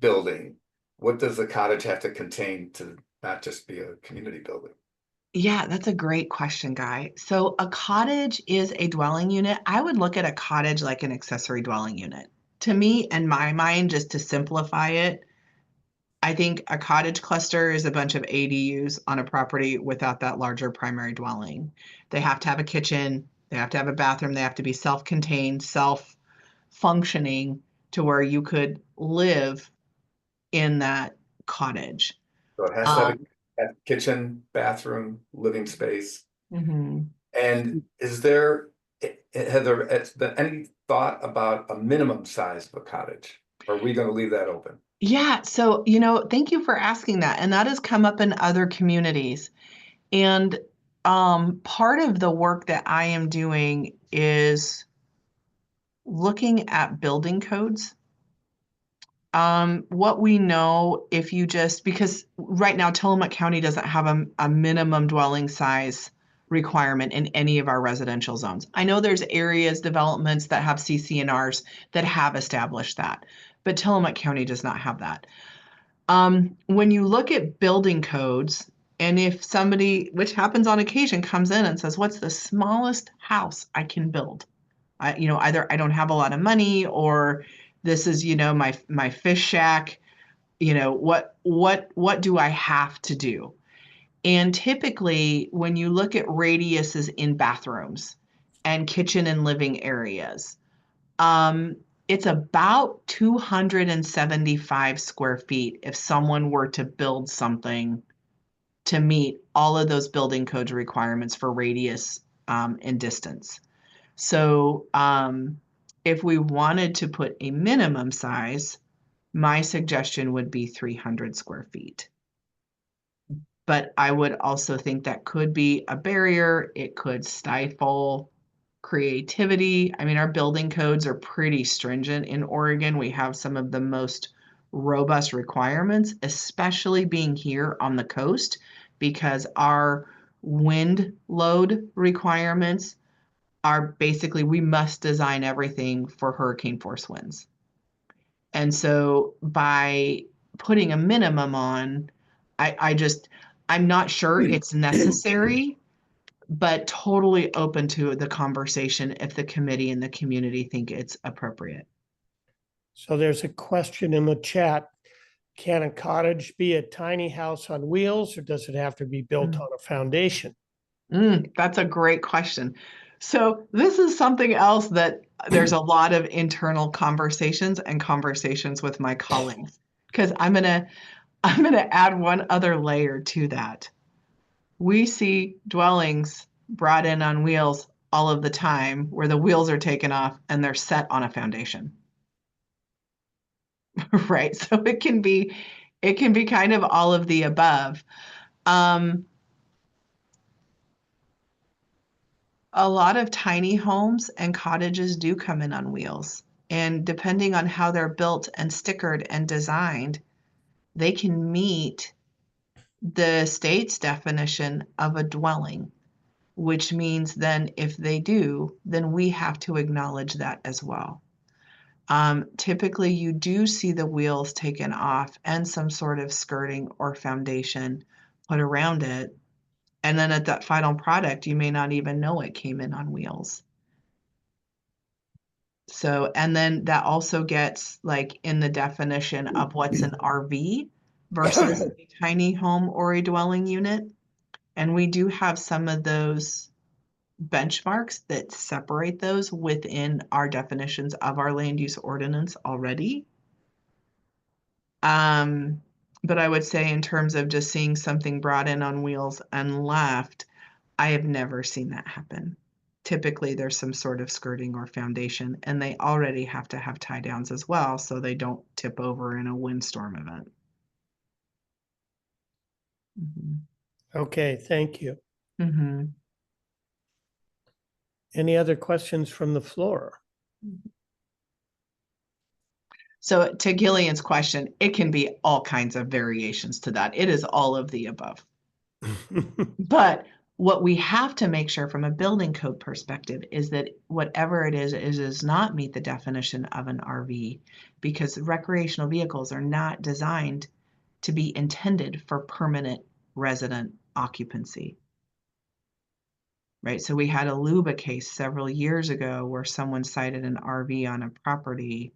building? What does a cottage have to contain to not just be a community building? Yeah, that's a great question, Guy. So a cottage is a dwelling unit. I would look at a cottage like an accessory dwelling unit. To me, in my mind, just to simplify it, I think a cottage cluster is a bunch of ADUs on a property without that larger primary dwelling. They have to have a kitchen, they have to have a bathroom, they have to be self-contained, self-functioning to where you could live in that cottage. So it has to have a kitchen, bathroom, living space. Mhm. And has there been any thought about a minimum size of a cottage? Or are we going to leave that open? Yeah, so, thank you for asking that. And that has come up in other communities. And part of the work that I am doing is looking at building codes. What we know, if you because right now Tillamook County doesn't have a minimum dwelling size requirement in any of our residential zones. I know there's areas, developments that have CC&Rs that have established that, but Tillamook County does not have that. When you look at building codes, and if somebody, which happens on occasion, comes in and says, "What's the smallest house I can build?" Either I don't have a lot of money, or this is, my fish shack. What do I have to do? And typically, when you look at radiuses in bathrooms and kitchen and living areas, um, it's about 275 square feet if someone were to build something to meet all of those building code requirements for radius and distance. So if we wanted to put a minimum size, my suggestion would be 300 square feet. But I would also think that could be a barrier. It could stifle creativity. I mean, our building codes are pretty stringent in Oregon. We have some of the most robust requirements, especially being here on the coast, because our wind load requirements are basically, we must design everything for hurricane force winds. And so by putting a minimum on, I'm not sure it's necessary, but totally open to the conversation if the committee and the community think it's appropriate. So there's a question in the chat. Can a cottage be a tiny house on wheels, or does it have to be built on a foundation? That's a great question. So this is something else that there's a lot of internal conversations with my colleagues, because I'm gonna add one other layer to that. We see dwellings brought in on wheels all of the time where the wheels are taken off and they're set on a foundation. Right? So it can be kind of all of the above. A lot of tiny homes and cottages do come in on wheels. And depending on how they're built and stickered and designed, they can meet the state's definition of a dwelling, which means then if they do, then we have to acknowledge that as well. Typically, you do see the wheels taken off and some sort of skirting or foundation put around it. And then at that final product, you may not even know it came in on wheels. So, and then that also gets like in the definition of what's an RV versus a tiny home or a dwelling unit. And we do have some of those benchmarks that separate those within our definitions of our land use ordinance already. But I would say in terms of just seeing something brought in on wheels and left, I have never seen that happen. Typically, there's some sort of skirting or foundation, and they already have to have tie downs as well so they don't tip over in a windstorm event. Okay, thank you. Mm-hmm. Any other questions from the floor? So to Gillian's question, it can be all kinds of variations to that. It is all of the above. But what we have to make sure from a building code perspective is that whatever it is does not meet the definition of an RV, because recreational vehicles are not designed to be intended for permanent resident occupancy. Right, so we had a Luba case several years ago where someone cited an RV on a property.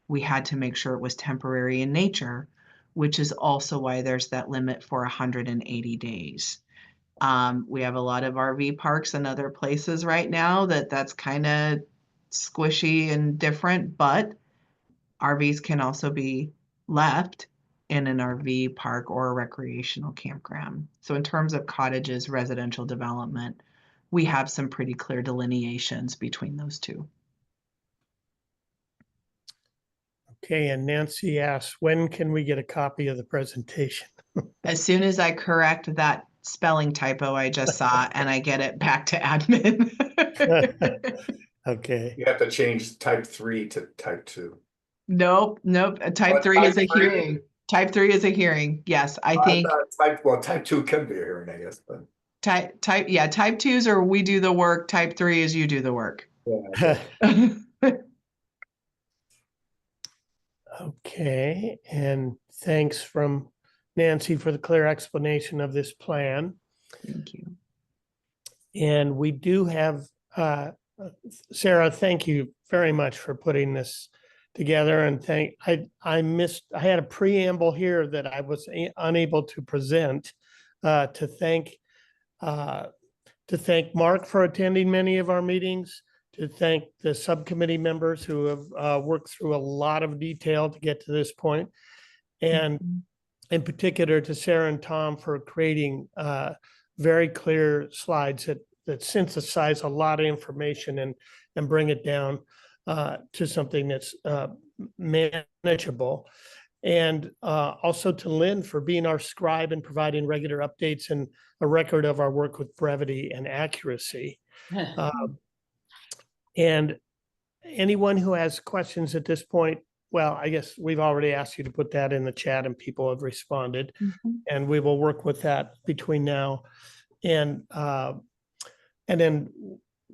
We had to make sure it was temporary in nature, which is also why there's that limit for 180 days. We have a lot of RV parks and other places right now that's kind of squishy and different, but RVs can also be left in an RV park or a recreational campground. So in terms of cottages, residential development, we have some pretty clear delineations between those two. Okay, and Nancy asks, when can we get a copy of the presentation? As soon as I correct that spelling typo I just saw and I get it back to admin. Okay, You have to change type 3 to type 2. Nope. Type What, 3 is a type 3? hearing. Type 3 is a hearing. Yes, I think Type 2 could be a hearing, I guess, but. type 2s are we do the work. Type 3 is you do the work. Yeah, okay, and thanks from Nancy for the clear explanation of this plan. Thank you. And we do have, Sarah, thank you very much for putting this together, and I had a preamble here that I was unable to present, to thank Mark for attending many of our meetings, to thank the subcommittee members who have worked through a lot of detail to get to this point, and in particular to Sarah and Tom for creating very clear slides that synthesize a lot of information and bring it down to something that's manageable. And also to Lynn for being our scribe and providing regular updates and a record of our work with brevity and accuracy. And anyone who has questions at this point, well, I guess we've already asked you to put that in the chat and people have responded. And we will work with that between now and then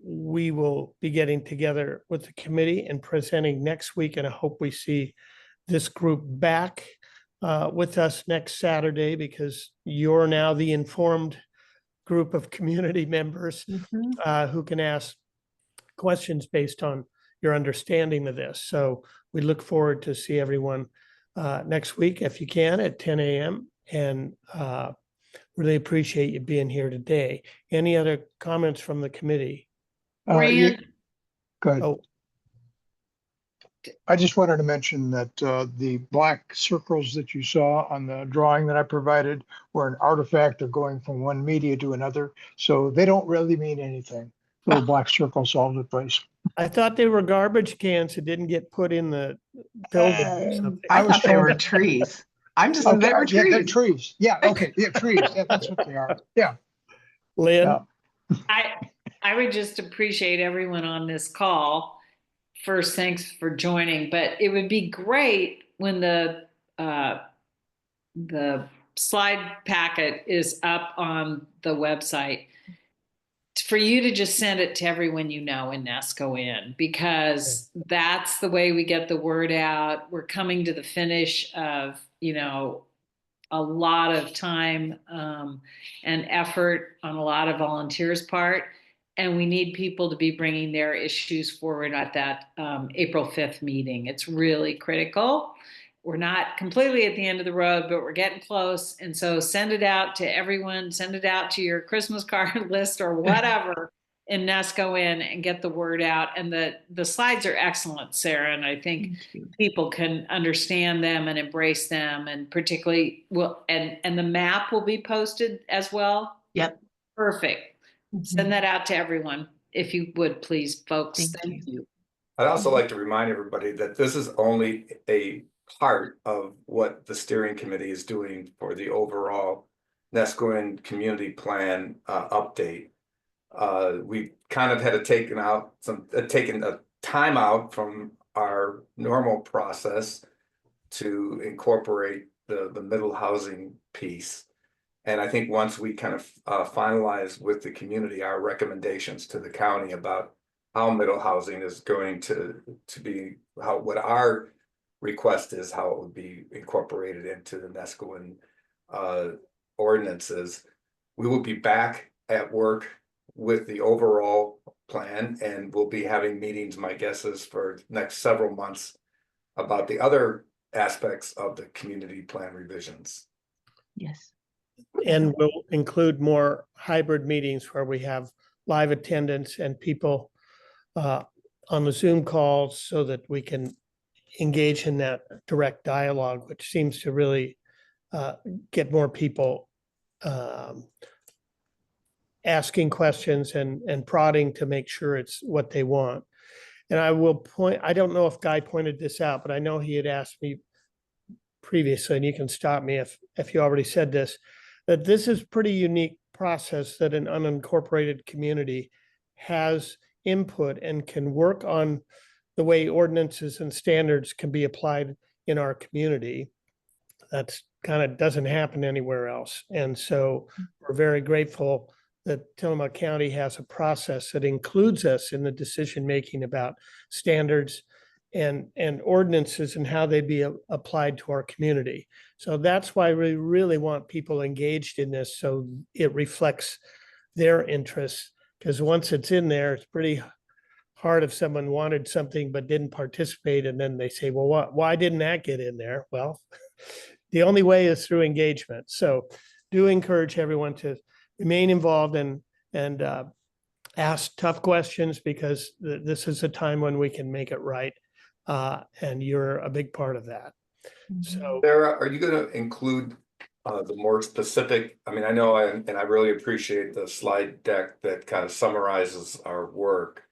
we will be getting together with the committee and presenting next week. And I hope we see this group back with us next Saturday, because you're now the informed group of community members who can ask questions based on your understanding of this. So we look forward to see everyone next week, if you can, at 10 a.m. And really appreciate you being here today. Any other comments from the committee? Go ahead. Oh, I just wanted to mention that the black circles that you saw on the drawing that I provided were an artifact of going from one media to another. So they don't really mean anything. Little black circles all over the place. I thought they were garbage cans that didn't get put in the building or something. I was thought they were told- trees. I'm just, Okay, they were yeah, they're trees. trees. Yeah, okay, yeah, trees. Yeah, that's what they are. Yeah. Lynn? Yeah. I would just appreciate everyone on this call. First, thanks for joining, but it would be great when the slide packet is up on the website for you to just send it to everyone you know in Neskowin, because that's the way we get the word out. We're coming to the finish of, a lot of time and effort on a lot of volunteers' part. And we need people to be bringing their issues forward at that April 5th meeting. It's really critical. We're not completely at the end of the road, but we're getting close. And so send it out to everyone, send it out to your Christmas card list or whatever in Neskowin and get the word out. And the slides are excellent, Sarah. And I think people can understand them and embrace them. And particularly, and the map will be posted as well. Yep. Perfect. Send that out to everyone, if you would, please, folks. Thank you. I'd also like to remind everybody that this is only a part of what the steering committee is doing for the overall Neskowin community plan update. We kind of had to taken a time out from our normal process to incorporate the middle housing piece. And I think once we kind of finalize with the community our recommendations to the county about how middle housing is going to be, what our request is, how it would be incorporated into the Neskowin ordinances, we will be back at work with the overall plan, and we'll be having meetings, my guess is, for next several months about the other aspects of the community plan revisions. Yes. And we'll include more hybrid meetings where we have live attendance and people on the Zoom calls so that we can engage in that direct dialogue, which seems to really get more people asking questions and prodding to make sure it's what they want. And I will point, I don't know if Guy pointed this out, but I know he had asked me previously, and you can stop me if you already said this, that this is pretty unique process that an unincorporated community has input and can work on the way ordinances and standards can be applied in our community. That's kind of doesn't happen anywhere else. And so we're very grateful that Tillamook County has a process that includes us in the decision-making about standards and ordinances and how they be applied to our community. So that's why we really want people engaged in this, so it reflects their interests. Because once it's in there, it's pretty hard if someone wanted something but didn't participate, and then they say, well, why didn't that get in there? Well, the only way is through engagement. So do encourage everyone to remain involved and ask tough questions, because this is a time when we can make it right. And you're a big part of that. So Sarah, are you going to include the more specific, I mean, I know, and I really appreciate the slide deck that kind of summarizes our work.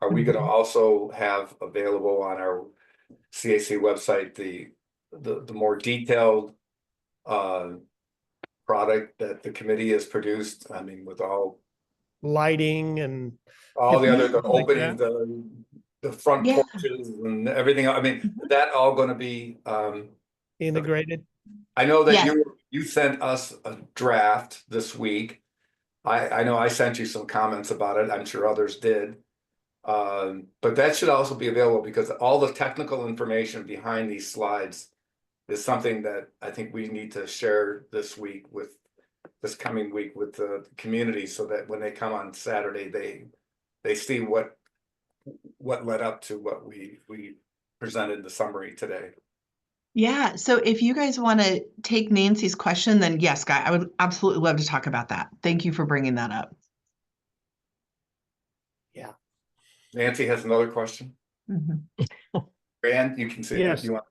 Are we going to also have available on our CAC website the more detailed product that the committee has produced? I mean, with all lighting and the other, the like opening, the front Yeah. porches and everything. I mean, is that all going to be integrated. I know that Yes. you sent us a draft this week. I know I sent you some comments about it. I'm sure others did. But that should also be available, because all the technical information behind these slides is something that I think we need to share this coming week with the community, so that when they come on Saturday, they see what led up to what we presented the summary today. Yeah. So if you guys want to take Nancy's question, then yes, Guy, I would absolutely love to talk about that. Thank you for bringing that up. Yeah. Nancy has another question. Rand, you can see Yes. if you want.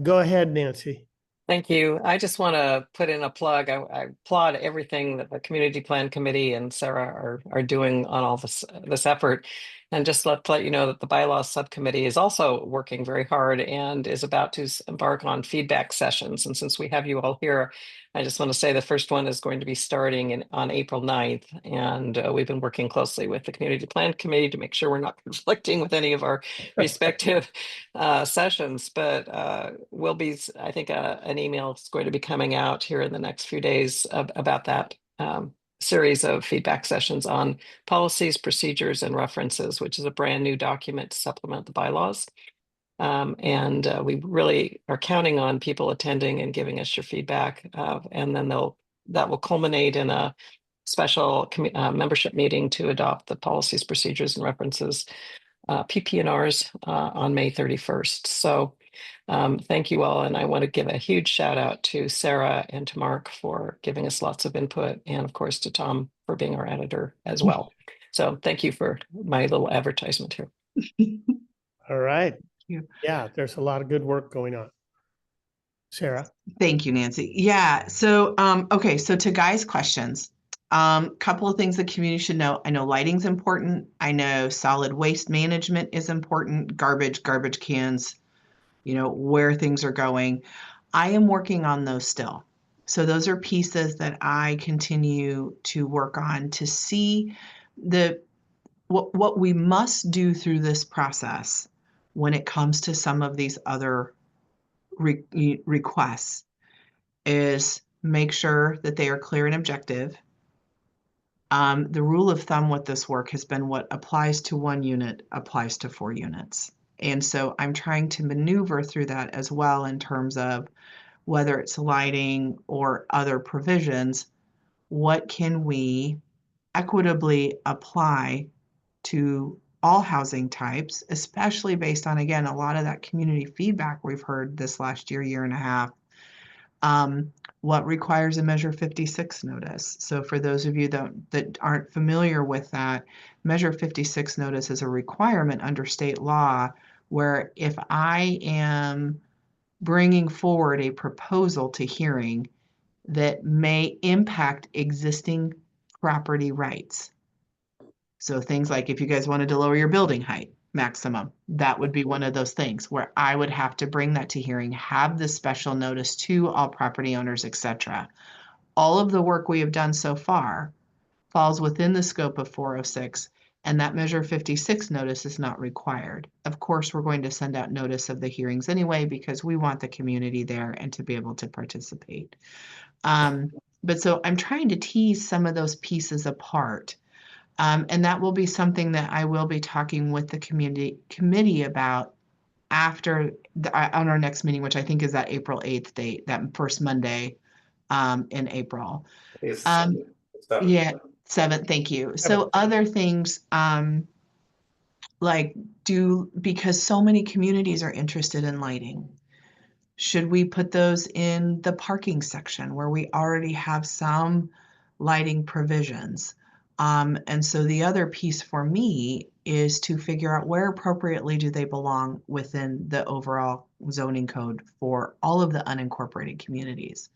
Go ahead, Nancy. Thank you. I just want to put in a plug. I applaud everything that the Community Plan Committee and Sarah are doing on all this effort. And just let you know that the Bylaws Subcommittee is also working very hard and is about to embark on feedback sessions. And since we have you all here, I just want to say the first one is going to be starting on April 9th. And we've been working closely with the Community Plan Committee to make sure we're not conflicting with any of our respective sessions. But will be, I think, an email is going to be coming out here in the next few days about that series of feedback sessions on policies, procedures, and references, which is a brand new document to supplement the bylaws. And we really are counting on people attending and giving us your feedback. And then that will culminate in a special membership meeting to adopt the policies, procedures, and references, PP&Rs, on May 31st. So thank you all. And I want to give a huge shout out to Sarah and to Mark for giving us lots of input. And of course to Tom for being our editor as well. So thank you for my little advertisement here. All right. you. Yeah, there's a lot of good work going on. Sarah. Thank you, Nancy. Yeah. So, okay. So to Guy's questions, couple of things the community should know. I know lighting's important. I know solid waste management is important. Garbage cans, where things are going. I am working on those still. So those are pieces that I continue to work on to see what we must do through this process when it comes to some of these other requests is make sure that they are clear and objective. The rule of thumb with this work has been what applies to 1 unit applies to 4 units. And so I'm trying to maneuver through that as well in terms of whether it's lighting or other provisions, what can we equitably apply to all housing types, especially based on, again, a lot of that community feedback we've heard this last year and a half. What requires a Measure 56 notice? So for those of you that aren't familiar with that, Measure 56 notice is a requirement under state law where if I am bringing forward a proposal to hearing that may impact existing property rights. So things like if you guys wanted to lower your building height maximum, that would be one of those things where I would have to bring that to hearing, have this special notice to all property owners, etc. All of the work we have done so far falls within the scope of 406, and that Measure 56 notice is not required. Of course, we're going to send out notice of the hearings anyway because we want the community there and to be able to participate. But so I'm trying to tease some of those pieces apart. And that will be something that I will be talking with the committee about after on our next meeting, which I think is that April 8th date, that first Monday in April. It's Yeah, 7th, thank you. So other things like because so many communities are interested in lighting, should we put those in the parking section where we already have some lighting provisions? And so the other piece for me is to figure out where appropriately do they belong within the overall zoning code for all of the unincorporated communities.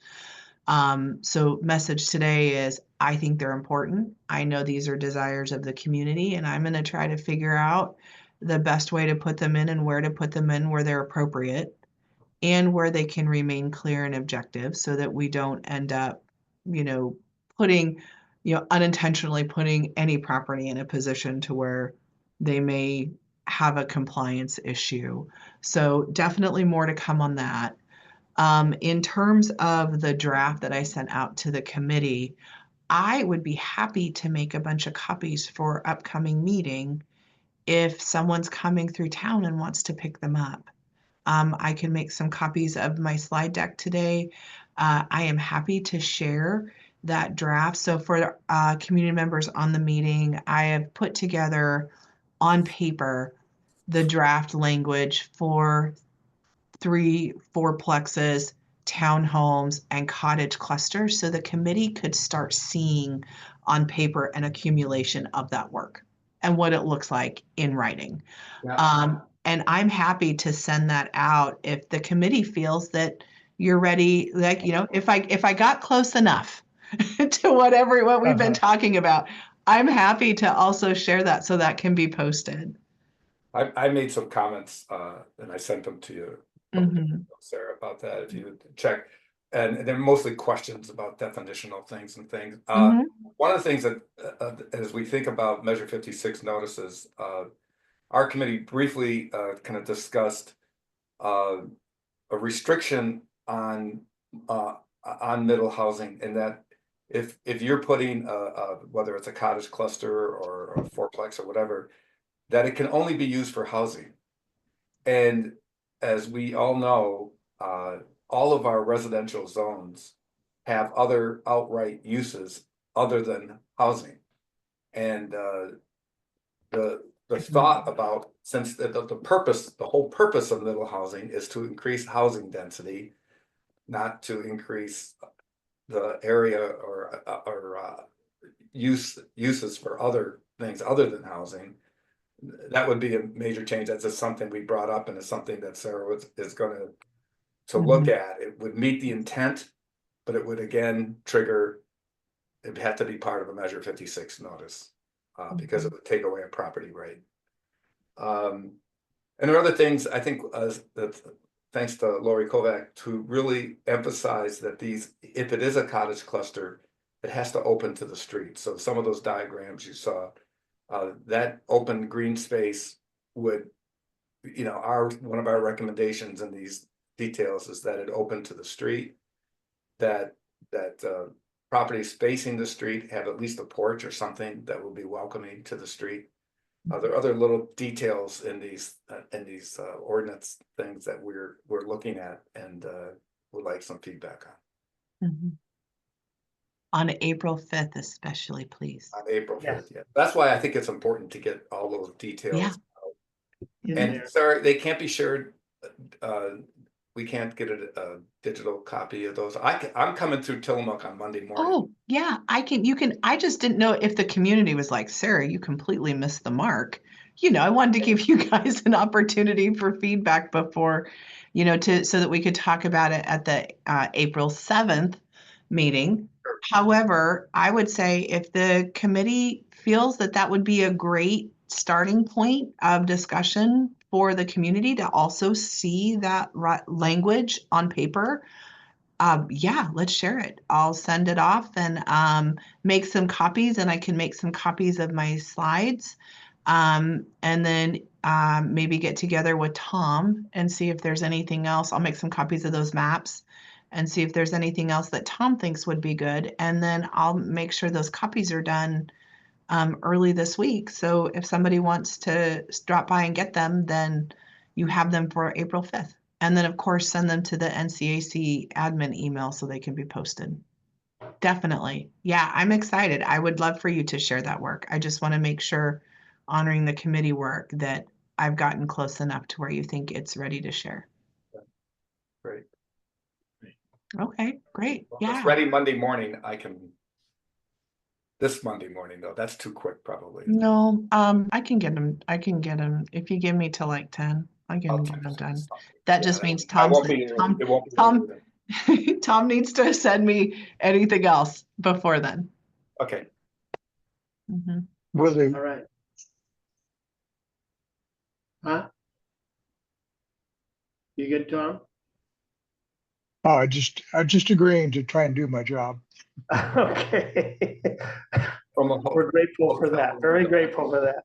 So message today is, I think they're important. I know these are desires of the community, and I'm going to try to figure out the best way to put them in and where to put them in where they're appropriate and where they can remain clear and objective so that we don't end up, unintentionally putting any property in a position to where they may have a compliance issue. So definitely more to come on that. In terms of the draft that I sent out to the committee, I would be happy to make a bunch of copies for upcoming meeting if someone's coming through town and wants to pick them up. I can make some copies of my slide deck today. I am happy to share that draft. So for community members on the meeting, I have put together on paper the draft language for 3 4-plexes, townhomes, and cottage clusters. So the committee could start seeing on paper an accumulation of that work and what it looks like in writing. Yeah. And I'm happy to send that out if the committee feels that you're ready, like, if I got close enough to what we've been talking about, I'm happy to also share that so that can be posted. I made some comments and I sent them to you, Sarah, about that, if you would check. And they're mostly questions about definitional things and things. One of the things that as we think about Measure 56 notices, our committee briefly kind of discussed a restriction on middle housing, and that if you're putting whether it's a cottage cluster or a fourplex or whatever, that it can only be used for housing. And as we all know, all of our residential zones have other outright uses other than housing. And the thought about, since the whole purpose of middle housing is to increase housing density, not to increase the area or uses for other things other than housing. That would be a major change. That's just something we brought up, and it's something that Sarah is going to look at. It would meet the intent, but it would again trigger. It had to be part of a Measure 56 notice because it would take away a property right. And there are other things I think that, thanks to Lori Kovac, to really emphasize that if it is a cottage cluster, it has to open to the street. So some of those diagrams you saw. That open green space would, one of our recommendations in these details is that it open to the street, that properties facing the street have at least a porch or something that will be welcoming to the street. There are other little details in these ordinance things that we're looking at and would like some feedback on. Mhm. On April 5th, especially, please. On April Yes. 5th, yeah. That's why I think it's important to get all those details. Yeah. In And there. sorry, they can't be shared. We can't get a digital copy of those. I'm coming through Tillamook on Monday morning. Oh, yeah, I just didn't know if the community was like, Sarah, you completely missed the mark. I wanted to give you guys an opportunity for feedback before, so that we could talk about it at the April 7th meeting. Sure. However, I would say if the committee feels that that would be a great starting point of discussion for the community to also see that language on paper, yeah, let's share it. I'll send it off and make some copies, and I can make some copies of my slides. And then maybe get together with Tom and see if there's anything else. I'll make some copies of those maps and see if there's anything else that Tom thinks would be good. And then I'll make sure those copies are done early this week. So if somebody wants to drop by and get them, then you have them for April 5th. And then, of course, send them to the NCAC admin email so they can be posted. Definitely. Yeah, I'm excited. I would love for you to share that work. I just want to make sure, honoring the committee work, that I've gotten close enough to where you think it's ready to share. Great. Okay, great. Well, if Yeah. it's ready Monday morning, I can. This Monday morning, though, that's too quick, probably. No, I can get them. If you give me till like 10, I can I'll get text them you done. something. That Yeah, just means I Tom, won't be. It won't be Tom, early then. Tom needs to send me anything else before then. Okay. Mhm. Will they, All right. Huh? You good, Tom? I just agreeing to try and do my job. Okay. From a We're grateful for hotel that. Very room. grateful for that.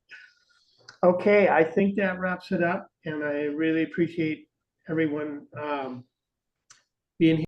Okay, I think that wraps it up, and I really appreciate everyone being here.